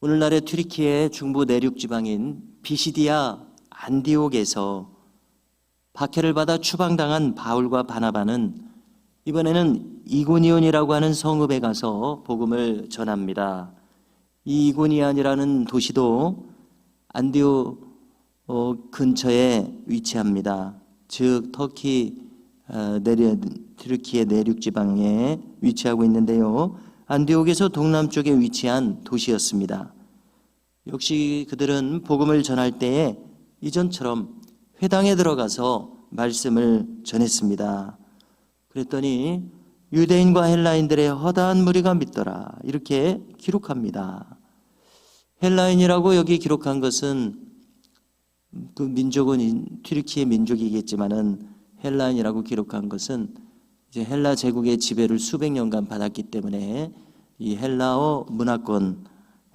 오늘날의 튀르키예 중부 내륙 지방인 비시디아 안디옥에서 박해를 받아 추방당한 바울과 바나바는 이번에는 이고니온이라고 하는 성읍에 가서 복음을 전합니다. 이 이고니온이라는 도시도 안디옥 근처에 위치합니다. 즉 튀르키예 내륙 지방에 위치하고 있는데요. 안디옥에서 동남쪽에 위치한 도시였습니다. 역시 그들은 복음을 전할 때에 이전처럼 회당에 들어가서 말씀을 전했습니다. 그랬더니 유대인과 헬라인들의 허다한 무리가 믿더라, 이렇게 기록합니다. 헬라인이라고 여기 기록한 것은 그 민족은 튀르키예 민족이겠지만은 헬라인이라고 기록한 것은 이제 헬라 제국의 지배를 수백 년간 받았기 때문에 이 헬라어 문화권,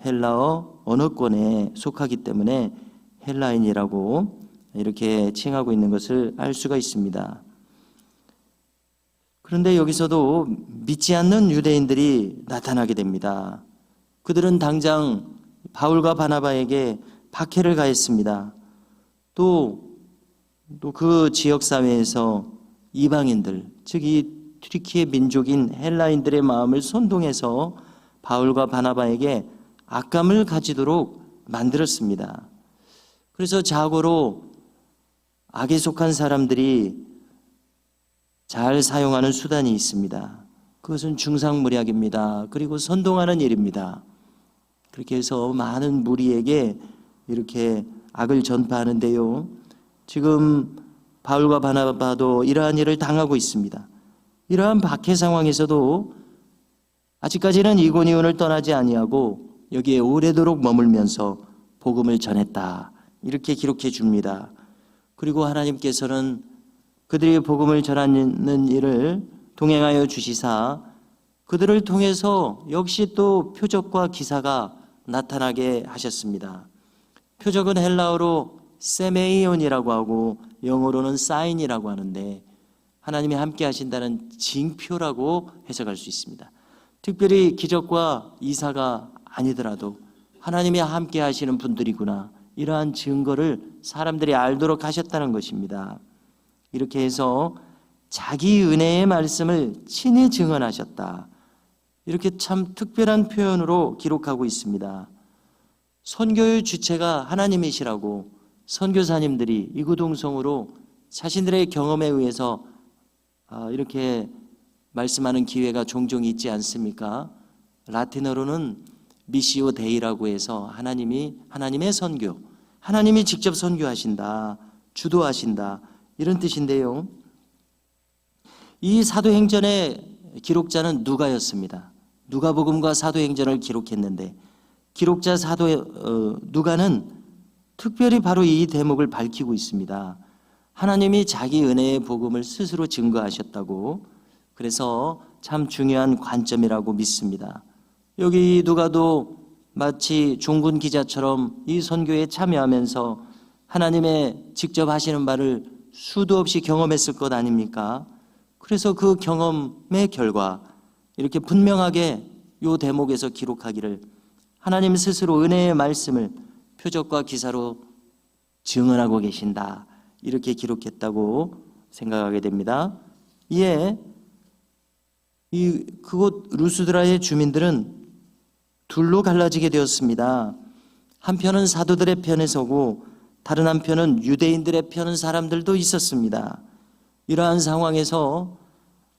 헬라어 언어권에 속하기 때문에 헬라인이라고 이렇게 칭하고 있는 것을 알 수가 있습니다. 그런데 여기서도 믿지 않는 유대인들이 나타나게 됩니다. 그들은 당장 바울과 바나바에게 박해를 가했습니다. 또 그 지역 사회에서 이방인들, 즉 이 튀르키예 민족인 헬라인들의 마음을 선동해서 바울과 바나바에게 악감을 가지도록 만들었습니다. 그래서 자고로 악에 속한 사람들이 잘 사용하는 수단이 있습니다. 그것은 중상모략입니다. 그리고 선동하는 일입니다. 그렇게 해서 많은 무리에게 이렇게 악을 전파하는데요. 지금 바울과 바나바도 이러한 일을 당하고 있습니다. 이러한 박해 상황에서도 아직까지는 이고니온을 떠나지 아니하고 여기에 오래도록 머물면서 복음을 전했다, 이렇게 기록해 줍니다. 그리고 하나님께서는 그들이 복음을 전하는 일을 동행하여 주시사 그들을 통해서 역시 또 표적과 기사가 나타나게 하셨습니다. 표적은 헬라어로 세메이온이라고 하고 영어로는 사인이라고 하는데 하나님이 함께 하신다는 징표라고 해석할 수 있습니다. 특별히 기적과 이사가 아니더라도 하나님이 함께 하시는 분들이구나, 이러한 증거를 사람들이 알도록 하셨다는 것입니다. 이렇게 해서 자기 은혜의 말씀을 친히 증언하셨다, 이렇게 참 특별한 표현으로 기록하고 있습니다. 선교의 주체가 하나님이시라고 선교사님들이 이구동성으로 자신들의 경험에 의해서 이렇게 말씀하는 기회가 종종 있지 않습니까? 라틴어로는 미시오 데이라고 해서 하나님의 선교, 하나님이 직접 선교하신다, 주도하신다, 이런 뜻인데요. 이 사도행전의 기록자는 누가였습니다. 누가복음과 사도행전을 기록했는데 기록자 누가는 특별히 바로 이 대목을 밝히고 있습니다. 하나님이 자기 은혜의 복음을 스스로 증거하셨다고, 그래서 참 중요한 관점이라고 믿습니다. 여기 누가도 마치 종군 기자처럼 이 선교에 참여하면서 하나님의 직접 하시는 바를 수도 없이 경험했을 것 아닙니까? 그래서 그 경험의 결과 이렇게 분명하게 이 대목에서 기록하기를 하나님 스스로 은혜의 말씀을 표적과 기사로 증언하고 계신다, 이렇게 기록했다고 생각하게 됩니다. 이에 그곳 루스드라의 주민들은 둘로 갈라지게 되었습니다. 한편은 사도들의 편에 서고 다른 한편은 유대인들의 편인 사람들도 있었습니다. 이러한 상황에서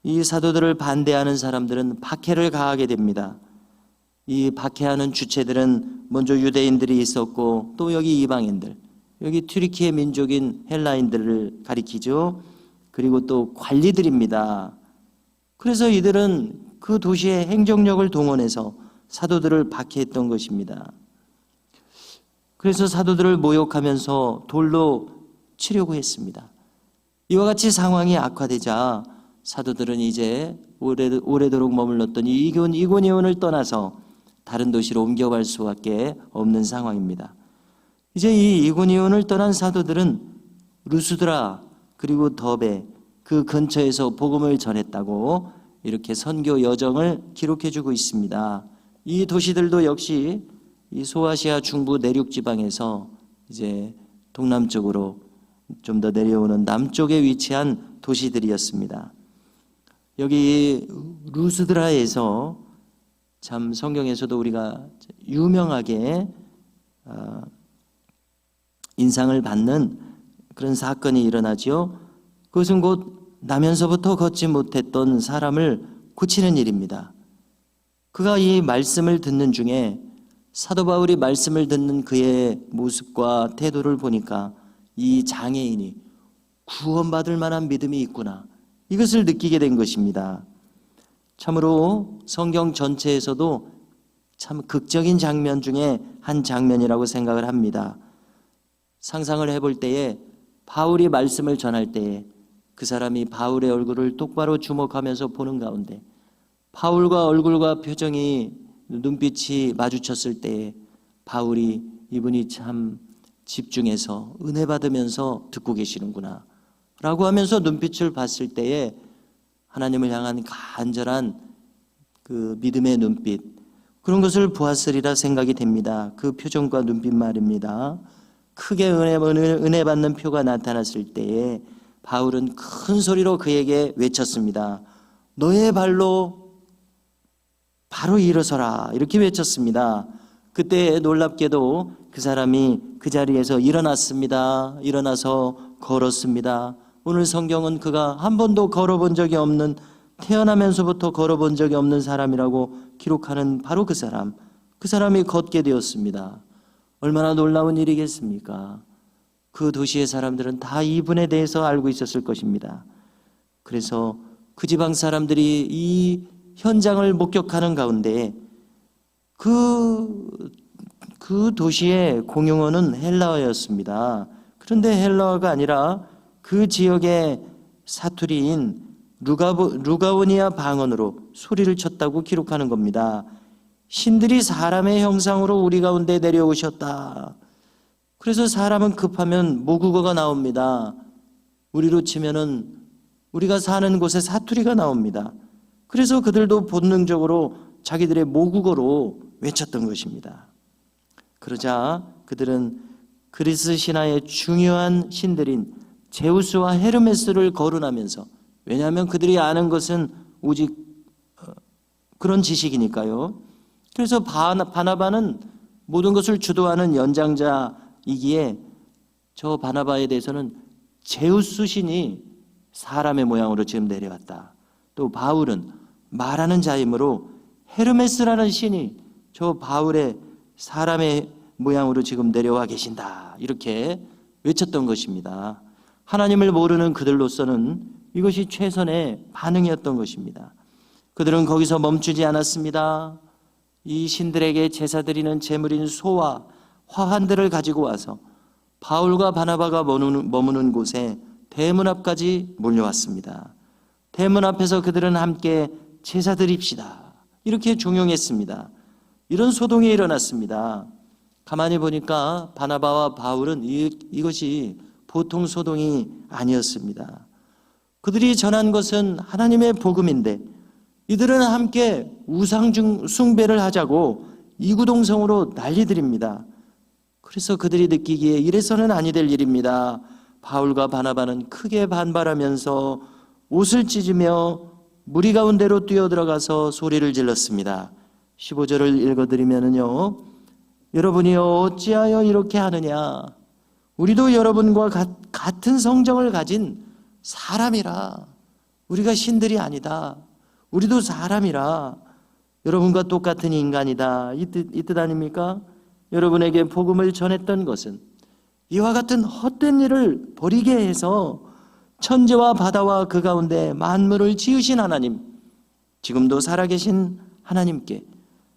이 사도들을 반대하는 사람들은 박해를 가하게 됩니다. 이 박해하는 주체들은 먼저 유대인들이 있었고 또 여기 이방인들, 여기 튀르키예 민족인 헬라인들을 가리키죠. 그리고 또 관리들입니다. 그래서 이들은 그 도시의 행정력을 동원해서 사도들을 박해했던 것입니다. 그래서 사도들을 모욕하면서 돌로 치려고 했습니다. 이와 같이 상황이 악화되자 사도들은 이제 오래도록 머물렀던 이고니온을 떠나서 다른 도시로 옮겨갈 수밖에 없는 상황입니다. 이제 이 이고니온을 떠난 사도들은 루스드라 그리고 더베 그 근처에서 복음을 전했다고 이렇게 선교 여정을 기록해주고 있습니다. 이 도시들도 역시 이 소아시아 중부 내륙 지방에서 이제 동남쪽으로 좀 더 내려오는 남쪽에 위치한 도시들이었습니다. 여기 루스드라에서 참 성경에서도 우리가 유명하게 인상을 받는 그런 사건이 일어나죠. 그것은 곧 나면서부터 걷지 못했던 사람을 고치는 일입니다. 그가 이 말씀을 듣는 중에 사도 바울이 말씀을 듣는 그의 모습과 태도를 보니까 이 장애인이 구원받을 만한 믿음이 있구나, 이것을 느끼게 된 것입니다. 참으로 성경 전체에서도 참 극적인 장면 중에 한 장면이라고 생각을 합니다. 상상을 해볼 때에 바울이 말씀을 전할 때에 그 사람이 바울의 얼굴을 똑바로 주목하면서 보는 가운데 바울과 얼굴과 표정이, 눈빛이 마주쳤을 때에 바울이 이분이 참 집중해서 은혜 받으면서 듣고 계시는구나 라고 하면서 눈빛을 봤을 때에 하나님을 향한 간절한 그 믿음의 눈빛, 그런 것을 보았으리라 생각이 됩니다. 그 표정과 눈빛 말입니다. 크게 은혜 받는 표가 나타났을 때에 바울은 큰 소리로 그에게 외쳤습니다. 너의 발로 바로 일어서라, 이렇게 외쳤습니다. 그때 놀랍게도 그 사람이 그 자리에서 일어났습니다. 일어나서 걸었습니다. 오늘 성경은 그가 한 번도 걸어본 적이 없는, 태어나면서부터 걸어본 적이 없는 사람이라고 기록하는 바로 그 사람이 걷게 되었습니다. 얼마나 놀라운 일이겠습니까? 그 도시의 사람들은 다 이분에 대해서 알고 있었을 것입니다. 그래서 그 지방 사람들이 이 현장을 목격하는 가운데 그 도시의 공용어는 헬라어였습니다. 그런데 헬라어가 아니라 그 지역의 사투리인 루가오니아 방언으로 소리를 쳤다고 기록하는 겁니다. 신들이 사람의 형상으로 우리 가운데 내려오셨다. 그래서 사람은 급하면 모국어가 나옵니다. 우리로 치면은 우리가 사는 곳에 사투리가 나옵니다. 그래서 그들도 본능적으로 자기들의 모국어로 외쳤던 것입니다. 그러자 그들은 그리스 신화의 중요한 신들인 제우스와 헤르메스를 거론하면서, 왜냐하면 그들이 아는 것은 오직 그런 지식이니까요. 그래서 바나바는 모든 것을 주도하는 연장자이기에 저 바나바에 대해서는 제우스 신이 사람의 모양으로 지금 내려왔다. 또 바울은 말하는 자이므로 헤르메스라는 신이 저 바울의 사람의 모양으로 지금 내려와 계신다, 이렇게 외쳤던 것입니다. 하나님을 모르는 그들로서는 이것이 최선의 반응이었던 것입니다. 그들은 거기서 멈추지 않았습니다. 이 신들에게 제사 드리는 제물인 소와 화환들을 가지고 와서 바울과 바나바가 머무는 곳에 대문 앞까지 몰려왔습니다. 대문 앞에서 그들은 함께 제사 드립시다, 이렇게 종용했습니다. 이런 소동이 일어났습니다. 가만히 보니까 바나바와 바울은 이것이 보통 소동이 아니었습니다. 그들이 전한 것은 하나님의 복음인데 이들은 함께 우상 숭배를 하자고 이구동성으로 난리들입니다. 그래서 그들이 느끼기에 이래서는 아니 될 일입니다. 바울과 바나바는 크게 반발하면서 옷을 찢으며 무리 가운데로 뛰어들어가서 소리를 질렀습니다. 15절을 읽어드리면요, 여러분이 어찌하여 이렇게 하느냐? 우리도 여러분과 같은 성정을 가진 사람이라. 우리가 신들이 아니다. 우리도 사람이라. 여러분과 똑같은 인간이다. 이 뜻 아닙니까? 여러분에게 복음을 전했던 것은 이와 같은 헛된 일을 버리게 해서 천지와 바다와 그 가운데 만물을 지으신 하나님, 지금도 살아계신 하나님께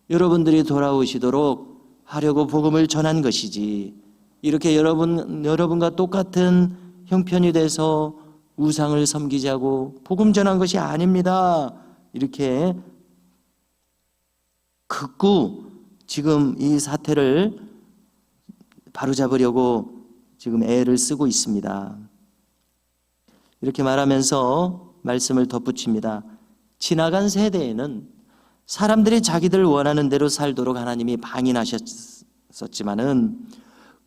여러분들이 돌아오시도록 하려고 복음을 전한 것이지, 이렇게 여러분과 똑같은 형편이 돼서 우상을 섬기자고 복음 전한 것이 아닙니다. 이렇게 극구 지금 이 사태를 바로잡으려고 지금 애를 쓰고 있습니다. 이렇게 말하면서 말씀을 덧붙입니다. 지나간 세대에는 사람들이 자기들 원하는 대로 살도록 하나님이 방임하셨습니다. 썼지만은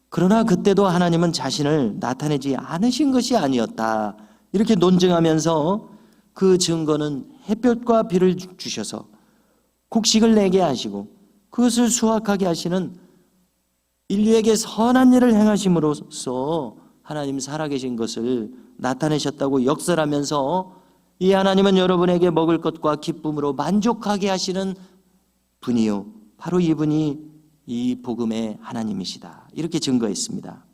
그러나 그때도 하나님은 자신을 나타내지 않으신 것이 아니었다. 이렇게 논증하면서 그 증거는 햇볕과 비를 주셔서 곡식을 내게 하시고 그것을 수확하게 하시는 인류에게 선한 일을 행하심으로써 하나님 살아계신 것을 나타내셨다고 역설하면서 이 하나님은 여러분에게 먹을 것과 기쁨으로 만족하게 하시는 분이요, 바로 이분이 이 복음의 하나님이시다. 이렇게 증거했습니다.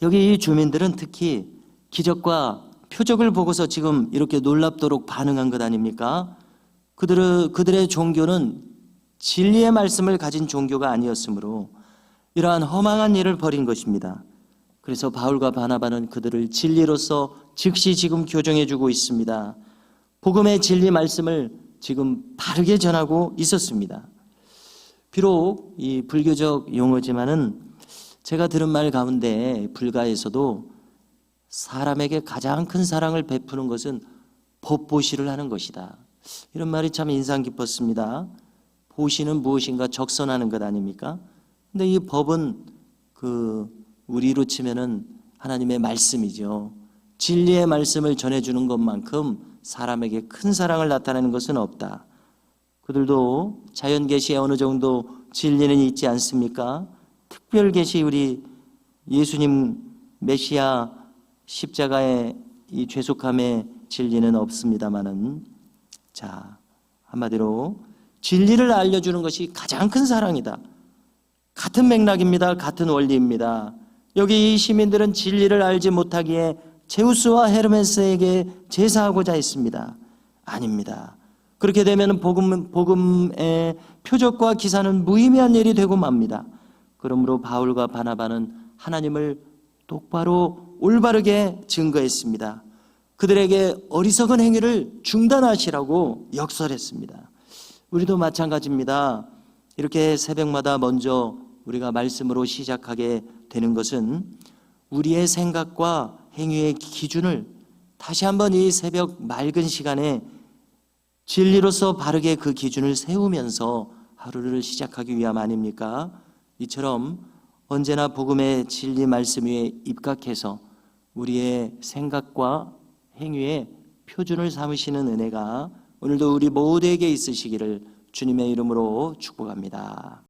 여기 이 주민들은 특히 기적과 표적을 보고서 지금 이렇게 놀랍도록 반응한 것 아닙니까? 그들의 종교는 진리의 말씀을 가진 종교가 아니었으므로 이러한 허망한 일을 벌인 것입니다. 그래서 바울과 바나바는 그들을 진리로서 즉시 지금 교정해주고 있습니다. 복음의 진리 말씀을 지금 바르게 전하고 있었습니다. 비록 이 불교적 용어지만은 제가 들은 말 가운데 불가에서도 사람에게 가장 큰 사랑을 베푸는 것은 법보시를 하는 것이다. 이런 말이 참 인상 깊었습니다. 보시는 무엇인가 적선하는 것 아닙니까? 근데 이 법은 우리로 치면은 하나님의 말씀이죠. 진리의 말씀을 전해주는 것만큼 사람에게 큰 사랑을 나타내는 것은 없다. 그들도 자연 계시에 어느 정도 진리는 있지 않습니까? 특별 계시, 우리 예수님 메시아 십자가의 이 죄속함의 진리는 없습니다마는, 자, 한마디로 진리를 알려주는 것이 가장 큰 사랑이다. 같은 맥락입니다. 같은 원리입니다. 여기 이 시민들은 진리를 알지 못하기에 제우스와 헤르메스에게 제사하고자 했습니다. 아닙니다. 그렇게 되면 복음의 표적과 기사는 무의미한 일이 되고 맙니다. 그러므로 바울과 바나바는 하나님을 똑바로 올바르게 증거했습니다. 그들에게 어리석은 행위를 중단하시라고 역설했습니다. 우리도 마찬가지입니다. 이렇게 새벽마다 먼저 우리가 말씀으로 시작하게 되는 것은 우리의 생각과 행위의 기준을 다시 한번 이 새벽 맑은 시간에 진리로서 바르게 그 기준을 세우면서 하루를 시작하기 위함 아닙니까? 이처럼 언제나 복음의 진리 말씀 위에 입각해서 우리의 생각과 행위의 표준을 삼으시는 은혜가 오늘도 우리 모두에게 있으시기를 주님의 이름으로 축복합니다.